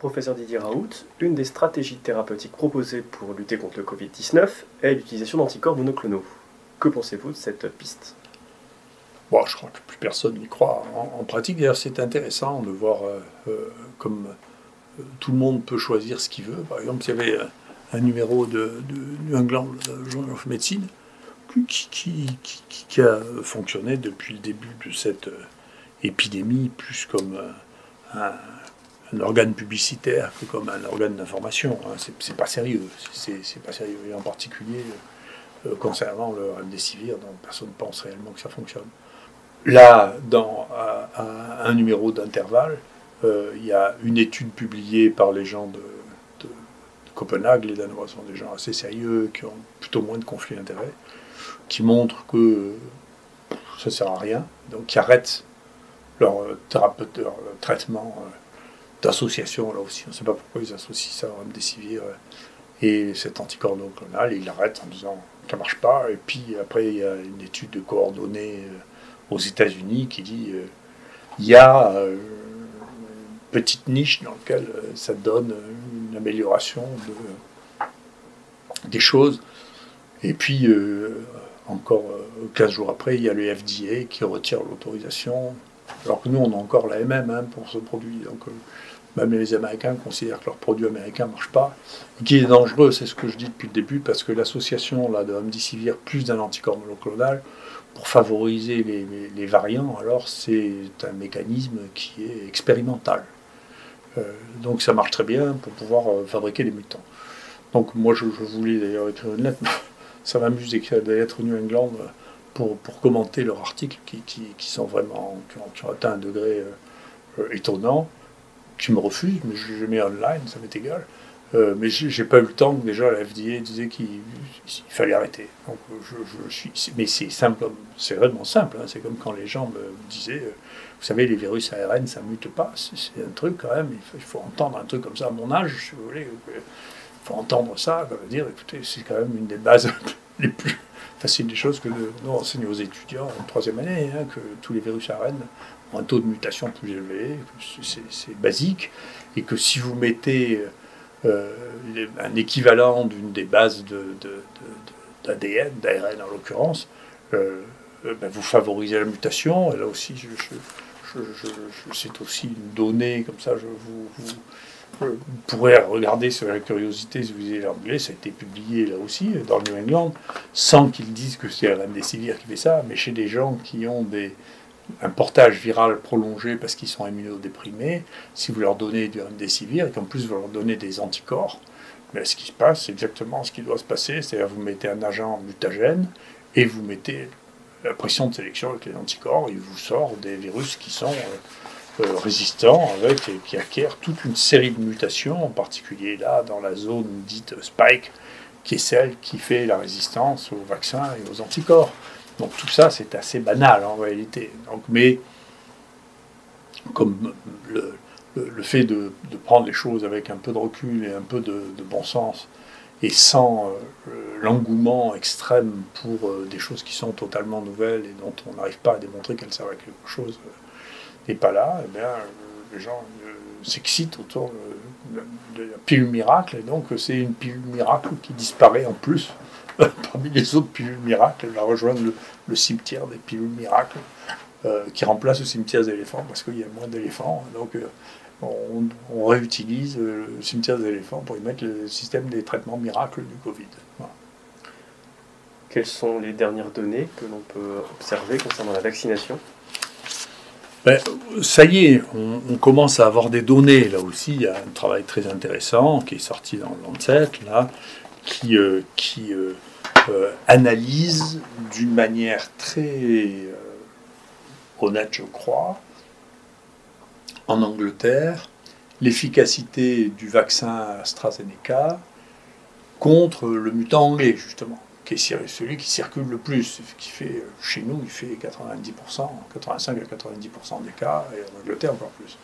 Professeur Didier Raoult, une des stratégies thérapeutiques proposées pour lutter contre le Covid-19 est l'utilisation d'anticorps monoclonaux. Que pensez-vous de cette piste? Bon, je crois que plus personne n'y croit en pratique. D'ailleurs, c'est intéressant de voir comme tout le monde peut choisir ce qu'il veut. Par exemple, il y avait un numéro de New England Journal of Medicine qui a fonctionné depuis le début de cette épidémie, plus comme un organe publicitaire que comme un organe d'information. C'est pas sérieux. C'est pas sérieux. Et en particulier concernant le remdesivir, dont personne ne pense réellement que ça fonctionne. Là, dans un numéro d'intervalle, il y a une étude publiée par les gens de Copenhague. Les Danois sont des gens assez sérieux, qui ont plutôt moins de conflits d'intérêts, qui montrent que ça ne sert à rien, donc qui arrêtent leur traitement d'association. Là aussi, on ne sait pas pourquoi ils associent ça au remdesivir et cet anticorps monoclonal, et ils l'arrêtent en disant que ça ne marche pas. Et puis après, il y a une étude coordonnée aux États-Unis qui dit il y a une petite niche dans laquelle ça donne une amélioration des choses. Et puis, encore 15 jours après, il y a le FDA qui retire l'autorisation, alors que nous, on a encore la MM pour ce produit. Donc, même les Américains considèrent que leur produit américain ne marche pas. Et qui est dangereux, c'est ce que je dis depuis le début, parce que l'association là, de remdesivir plus d'un anticorps monoclonal, pour favoriser les variants, alors c'est un mécanisme qui est expérimental. Donc ça marche très bien pour pouvoir fabriquer des mutants. Donc moi je voulais d'ailleurs écrire une lettre, mais ça m'amuse d'écrire des lettres au New England pour commenter leur article qui sont vraiment, qui ont atteint un degré étonnant, qui me refusent, mais je mets online, ça m'est égal. Mais j'ai pas eu le temps que déjà la FDA disait qu'il fallait arrêter. Donc mais c'est simple, c'est vraiment simple. C'est comme quand les gens me disaient, vous savez, les virus ARN, ça mute pas. C'est un truc quand même. Il faut entendre un truc comme ça à mon âge, si vous voulez. Il faut entendre ça, ça veut dire, écoutez, c'est quand même une des bases les plus faciles des choses que nous enseignons aux étudiants en troisième année, que tous les virus ARN ont un taux de mutation plus élevé, c'est basique, et que si vous mettez un équivalent d'une des bases d'ADN, d'ARN en l'occurrence, vous favorisez la mutation. Et là aussi, c'est aussi une donnée, comme ça, vous pourrez regarder sur la curiosité si vous lisez l'anglais, ça a été publié là aussi, dans le New England, sans qu'ils disent que c'est un remdesivir qui fait ça, mais chez des gens qui ont un portage viral prolongé parce qu'ils sont immunodéprimés, si vous leur donnez du remdesivir et qu'en plus vous leur donnez des anticorps, mais ce qui se passe, c'est exactement ce qui doit se passer, c'est-à-dire vous mettez un agent mutagène et vous mettez la pression de sélection avec les anticorps, et il vous sort des virus qui sont résistants et qui acquièrent toute une série de mutations, en particulier là dans la zone dite spike, qui est celle qui fait la résistance aux vaccins et aux anticorps. Donc tout ça, c'est assez banal en réalité. Donc, mais comme le fait de prendre les choses avec un peu de recul et un peu de bon sens, et sans l'engouement extrême pour des choses qui sont totalement nouvelles et dont on n'arrive pas à démontrer qu'elles servent à quelque chose, n'est pas là, eh bien, les gens s'excitent autour de la pilule miracle, et donc c'est une pilule miracle qui disparaît en plus. Parmi les autres pilules miracles, elle va rejoindre le cimetière des pilules miracles, qui remplace le cimetière des éléphants, parce qu'il y a moins d'éléphants. Donc on réutilise le cimetière des éléphants pour y mettre le système des traitements miracles du Covid. Voilà. Quelles sont les dernières données que l'on peut observer concernant la vaccination? Ça y est, on commence à avoir des données. Là aussi, il y a un travail très intéressant qui est sorti dans le Lancet, là, qui analyse d'une manière très honnête, je crois, en Angleterre, l'efficacité du vaccin AstraZeneca contre le mutant anglais, justement, qui est celui qui circule le plus, qui fait, chez nous, il fait 90%, 85 à 90% des cas, et en Angleterre encore plus.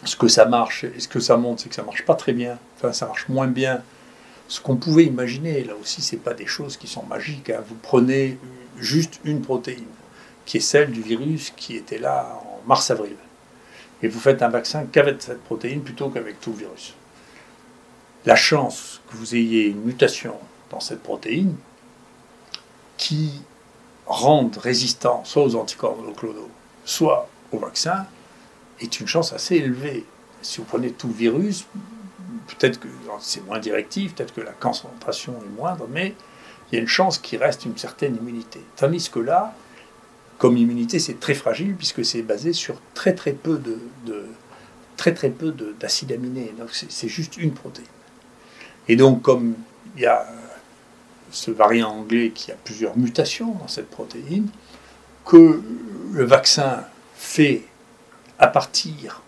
Ce que ça marche, et ce que ça montre, c'est que ça marche pas très bien, enfin ça marche moins bien. Ce qu'on pouvait imaginer, là aussi, c'est pas des choses qui sont magiques. Vous prenez juste une protéine, qui est celle du virus qui était là en mars-avril. et vous faites un vaccin qu'avec cette protéine plutôt qu'avec tout le virus. La chance que vous ayez une mutation dans cette protéine qui rende résistant soit aux anticorps monoclonaux, soit au vaccin, est une chance assez élevée. Si vous prenez tout le virus, peut-être que c'est moins directif, peut-être que la concentration est moindre, mais il y a une chance qu'il reste une certaine immunité. Tandis que là, comme immunité, c'est très fragile puisque c'est basé sur très peu d'acides aminés. Donc c'est juste une protéine. Et donc, comme il y a ce variant anglais qui a plusieurs mutations dans cette protéine, que le vaccin fait à partir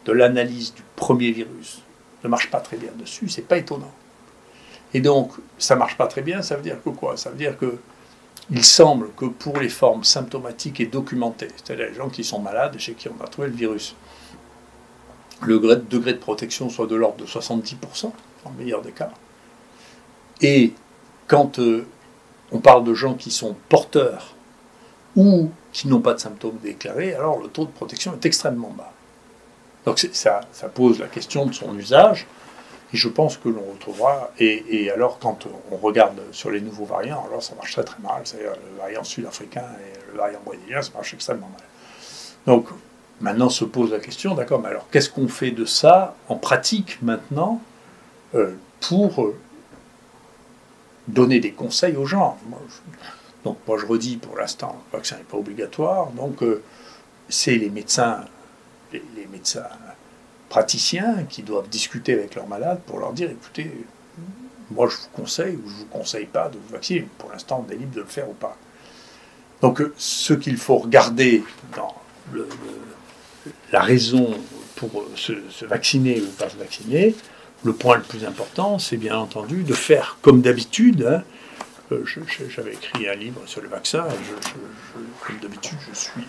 de l'analyse du premier virus ne marche pas très bien dessus, c'est pas étonnant. Et donc, ça marche pas très bien, ça veut dire que quoi? Ça veut dire que il semble que pour les formes symptomatiques et documentées, c'est-à-dire les gens qui sont malades et chez qui on a trouvé le virus, le degré de protection soit de l'ordre de 70%, en meilleur des cas. Et quand on parle de gens qui sont porteurs ou qui n'ont pas de symptômes déclarés, alors le taux de protection est extrêmement bas. Donc ça pose la question de son usage, et je pense que l'on retrouvera, et alors quand on regarde sur les nouveaux variants, alors ça marche très très mal, c'est-à-dire le variant sud-africain et le variant brésilien, ça marche extrêmement mal. Donc maintenant se pose la question, d'accord, mais alors qu'est-ce qu'on fait de ça en pratique maintenant pour donner des conseils aux gens? Donc moi je redis, pour l'instant, le vaccin n'est pas obligatoire, donc c'est les médecins praticiens qui doivent discuter avec leurs malades pour leur dire, écoutez, moi je vous conseille ou je ne vous conseille pas de vous vacciner. Pour l'instant, on est libre de le faire ou pas. Donc ce qu'il faut regarder dans la raison pour se vacciner ou pas se vacciner, le point le plus important, c'est bien entendu de faire comme d'habitude. Hein, j'avais écrit un livre sur le vaccin, et comme d'habitude, je suis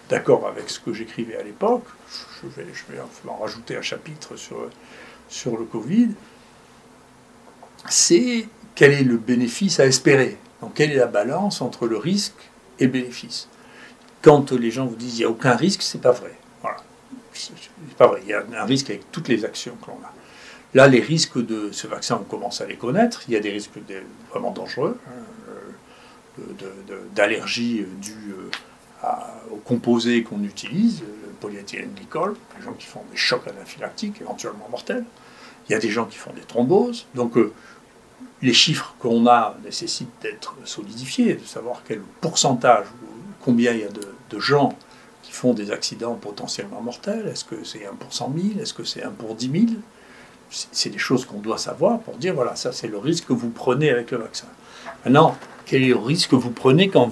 d'accord avec ce que j'écrivais à l'époque. Je vais en rajouter un chapitre sur le Covid. C'est quel est le bénéfice à espérer. Donc, quelle est la balance entre le risque et le bénéfice. Quand les gens vous disent qu'il n'y a aucun risque, c'est pas vrai. Voilà. C'est pas vrai. Il y a un risque avec toutes les actions que l'on a. Là, les risques de ce vaccin, on commence à les connaître. Il y a des risques vraiment dangereux, d'allergies dues aux composés qu'on utilise, le polyéthylène glycol, les gens qui font des chocs anaphylactiques, éventuellement mortels. Il y a des gens qui font des thromboses. Donc, les chiffres qu'on a nécessitent d'être solidifiés, de savoir quel pourcentage, combien il y a de gens qui font des accidents potentiellement mortels. Est-ce que c'est 1 pour 100 000? Est-ce que c'est 1 pour 10 000? C'est des choses qu'on doit savoir pour dire, voilà, ça c'est le risque que vous prenez avec le vaccin. Maintenant, quel est le risque que vous prenez quand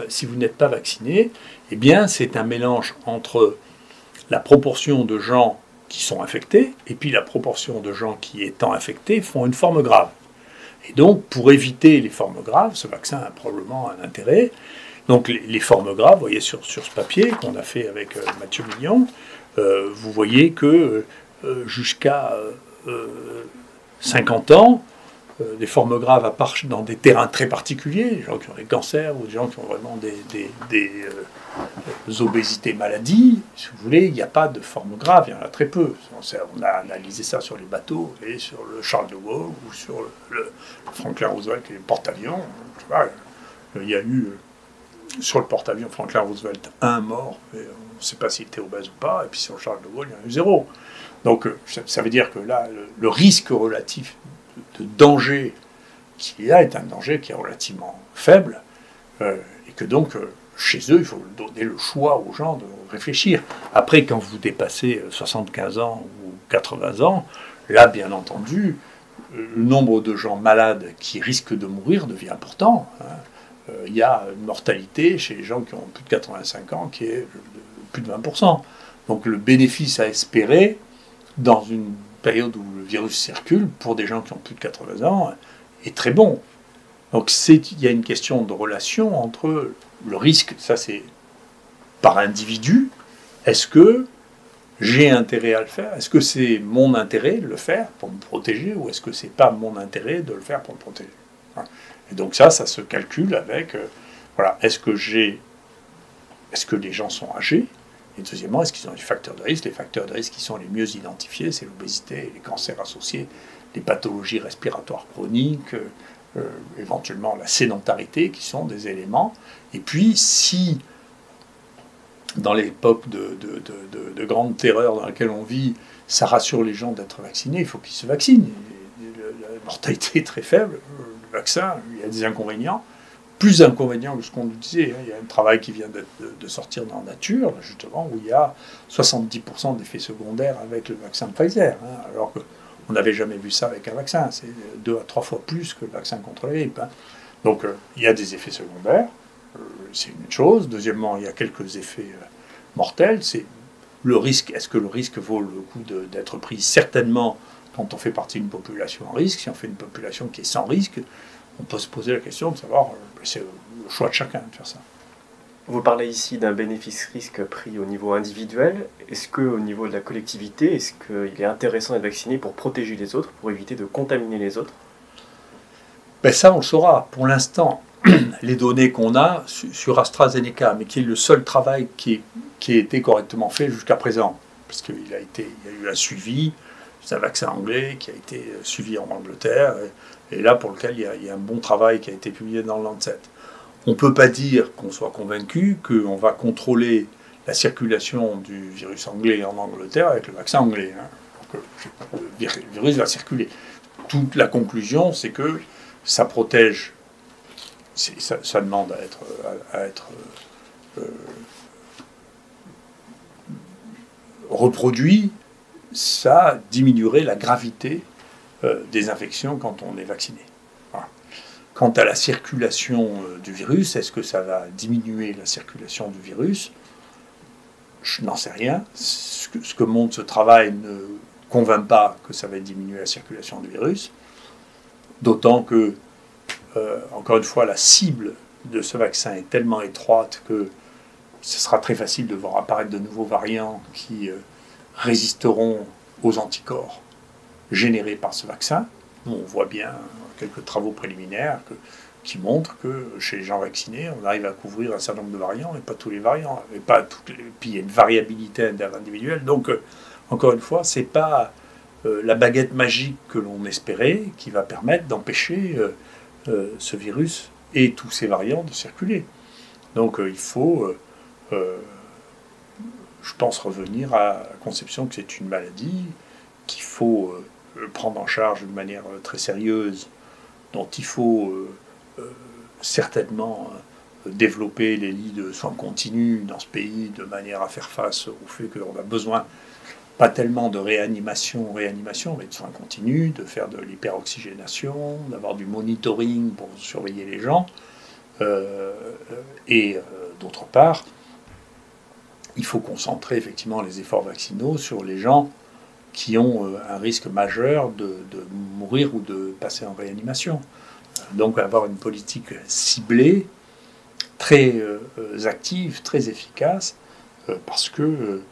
si vous n'êtes pas vacciné? Eh bien, c'est un mélange entre la proportion de gens qui sont infectés et puis la proportion de gens qui, étant infectés, font une forme grave. Et donc, pour éviter les formes graves, ce vaccin a probablement un intérêt. Donc, les formes graves, vous voyez sur ce papier qu'on a fait avec Mathieu Million, vous voyez que jusqu'à 50 ans, des formes graves apparaissent dans des terrains très particuliers, des gens qui ont des cancers ou des gens qui ont vraiment des obésités maladies. Si vous voulez, il n'y a pas de formes graves, il y en a très peu. On a analysé ça sur les bateaux, et sur le Charles de Gaulle ou sur le Franklin Roosevelt et le porte-avions. Il y a eu sur le porte-avions Franklin Roosevelt 1 mort, et on ne sait pas s'il était obèse ou pas, et puis sur le Charles de Gaulle, il y en a eu 0. Donc ça veut dire que là, le risque relatif de danger qu'il y a est un danger qui est relativement faible, et que donc, chez eux, il faut donner le choix aux gens de réfléchir. Après, quand vous dépassez 75 ans ou 80 ans, là, bien entendu, le nombre de gens malades qui risquent de mourir devient important. Hein. Il y a une mortalité chez les gens qui ont plus de 85 ans qui est de plus de 20%. Donc le bénéfice à espérer dans une période où le virus circule, pour des gens qui ont plus de 80 ans, est très bon. Donc il y a une question de relation entre le risque, ça c'est par individu, est-ce que j'ai intérêt à le faire? Est-ce que c'est mon intérêt de le faire pour me protéger, ou est-ce que c'est pas mon intérêt de le faire pour me protéger? Et donc ça se calcule avec, voilà, est-ce que les gens sont âgés? Et deuxièmement, est-ce qu'ils ont des facteurs de risque? Les facteurs de risque qui sont les mieux identifiés, c'est l'obésité, les cancers associés, les pathologies respiratoires chroniques, éventuellement la sédentarité, qui sont des éléments. Et puis, si, dans l'époque de grande terreur dans laquelle on vit, ça rassure les gens d'être vaccinés, il faut qu'ils se vaccinent. La mortalité est très faible. Le vaccin, il y a des inconvénients. Plus d'inconvénients que ce qu'on nous disait. Il y a un travail qui vient de sortir dans Nature, justement, où il y a 70% d'effets secondaires avec le vaccin de Pfizer. Alors qu'on n'avait jamais vu ça avec un vaccin. C'est 2 à 3 fois plus que le vaccin contre la grippe. Donc, il y a des effets secondaires. C'est une chose. Deuxièmement, il y a quelques effets mortels. C'est le risque. Est-ce que le risque vaut le coup d'être pris? Certainement, quand on fait partie d'une population en risque. Si on fait une population qui est sans risque, on peut se poser la question de savoir, c'est le choix de chacun de faire ça. Vous parlez ici d'un bénéfice-risque pris au niveau individuel. Est-ce qu'au niveau de la collectivité, est-ce qu'il est intéressant d'être vacciné pour protéger les autres, pour éviter de contaminer les autres? Ça, on le saura. Pour l'instant, les données qu'on a sur AstraZeneca, mais qui est le seul travail qui a été correctement fait jusqu'à présent, parce qu'il y a eu un suivi, c'est un vaccin anglais qui a été suivi en Angleterre, et là pour lequel il y a un bon travail qui a été publié dans le Lancet. On ne peut pas dire qu'on soit convaincu qu'on va contrôler la circulation du virus anglais en Angleterre avec le vaccin anglais. Donc, le virus va circuler. Toute la conclusion, c'est que ça protège, ça demande à être reproduit, ça diminuerait la gravité des infections quand on est vacciné. Voilà. Quant à la circulation du virus, est-ce que ça va diminuer la circulation du virus? Je n'en sais rien. Ce que montre ce travail ne convainc pas que ça va diminuer la circulation du virus. D'autant que, encore une fois, la cible de ce vaccin est tellement étroite que ce sera très facile de voir apparaître de nouveaux variants qui résisteront aux anticorps générés par ce vaccin. Nous, on voit bien quelques travaux préliminaires qui montrent que chez les gens vaccinés, on arrive à couvrir un certain nombre de variants, et pas tous les variants, et pas puis il y a une variabilité individuelle. Donc, encore une fois, c'est pas la baguette magique que l'on espérait qui va permettre d'empêcher ce virus et tous ces variants de circuler. Donc, il faut, je pense, revenir à la conception que c'est une maladie qu'il faut prendre en charge de manière très sérieuse, dont il faut certainement développer les lits de soins continus dans ce pays de manière à faire face au fait qu'on a besoin pas tellement de réanimation, mais de soins continus, de faire de l'hyperoxygénation, d'avoir du monitoring pour surveiller les gens. Et d'autre part, il faut concentrer effectivement les efforts vaccinaux sur les gens qui ont un risque majeur de mourir ou de passer en réanimation. Donc avoir une politique ciblée, très active, très efficace, parce que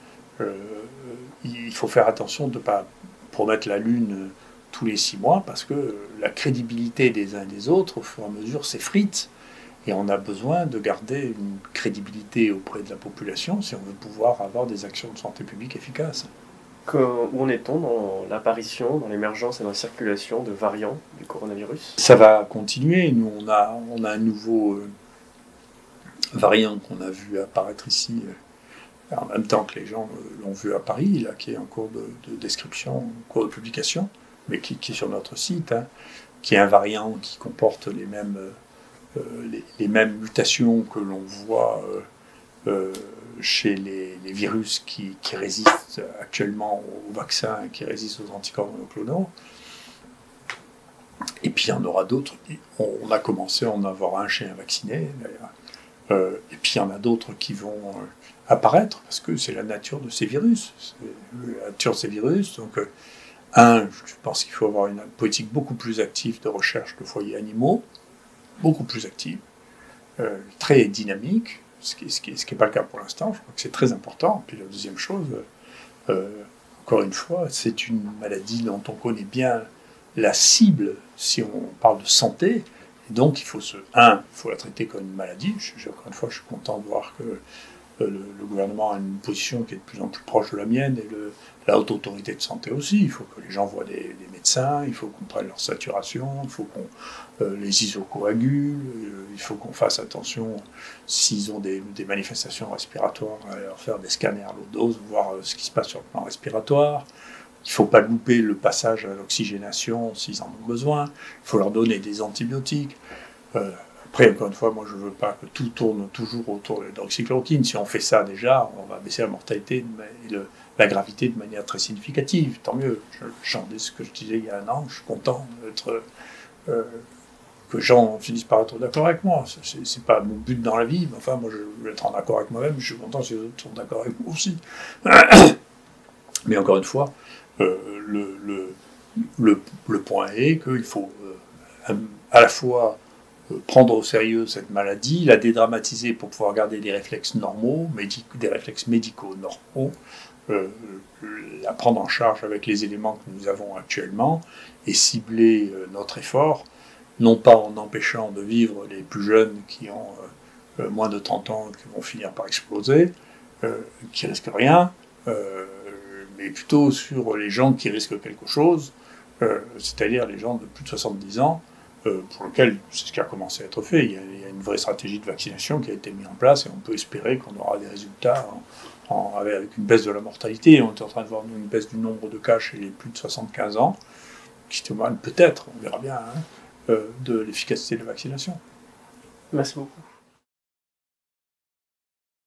il faut faire attention de ne pas promettre la Lune tous les 6 mois, parce que la crédibilité des uns et des autres, au fur et à mesure, s'effrite. Et on a besoin de garder une crédibilité auprès de la population si on veut pouvoir avoir des actions de santé publique efficaces. Où en est-on dans l'apparition, dans l'émergence et dans la circulation de variants du coronavirus? Ça va continuer. Nous, on a un nouveau variant qu'on a vu apparaître ici en même temps que les gens l'ont vu à Paris, là, qui est en cours de description, en cours de publication, mais qui est sur notre site, qui est un variant qui comporte les mêmes mutations que l'on voit chez les virus qui résistent actuellement au vaccin et qui résistent aux anticorps monoclonaux. Et puis il y en aura d'autres. On a commencé à en avoir un chez un vacciné, d'ailleurs. Et puis il y en a d'autres qui vont apparaître, parce que c'est la nature de ces virus. C'est la nature de ces virus. Donc, je pense qu'il faut avoir une politique beaucoup plus active de recherche de foyers animaux, beaucoup plus active, très dynamique, ce qui n'est pas le cas pour l'instant. Je crois que c'est très important. Puis la deuxième chose, encore une fois, c'est une maladie dont on connaît bien la cible si on parle de santé. Et donc il faut la traiter comme une maladie. Encore une fois, je suis content de voir que le gouvernement a une position qui est de plus en plus proche de la mienne, et la haute autorité de santé aussi. Il faut que les gens voient des médecins, il faut qu'on prenne leur saturation, il faut qu'on les isocoagule, il faut qu'on fasse attention s'ils ont des manifestations respiratoires, à leur faire des scanners à l'eau dose, voir ce qui se passe sur le plan respiratoire. Il ne faut pas louper le passage à l'oxygénation s'ils en ont besoin. Il faut leur donner des antibiotiques. Après, encore une fois, moi je ne veux pas que tout tourne toujours autour de l'hydroxychloroquine. Si on fait ça déjà, on va baisser la mortalité et la gravité de manière très significative. Tant mieux. J'en dis ce que je disais il y a un an, je suis content que Jean finisse par être d'accord avec moi. C'est pas mon but dans la vie, mais enfin, moi je veux être en accord avec moi-même, je suis content si les autres sont d'accord avec moi aussi. Mais encore une fois, le point est qu'il faut à la fois prendre au sérieux cette maladie, la dédramatiser pour pouvoir garder des réflexes normaux, des réflexes médicaux normaux, la prendre en charge avec les éléments que nous avons actuellement et cibler notre effort, non pas en empêchant de vivre les plus jeunes qui ont moins de 30 ans qui vont finir par exploser, qui risquent rien, mais plutôt sur les gens qui risquent quelque chose, c'est-à-dire les gens de plus de 70 ans, pour lequel c'est ce qui a commencé à être fait. Il y a une vraie stratégie de vaccination qui a été mise en place et on peut espérer qu'on aura des résultats avec une baisse de la mortalité. On est en train de voir une baisse du nombre de cas chez les plus de 75 ans, qui témoigne peut-être, on verra bien, de l'efficacité de la vaccination. Merci beaucoup.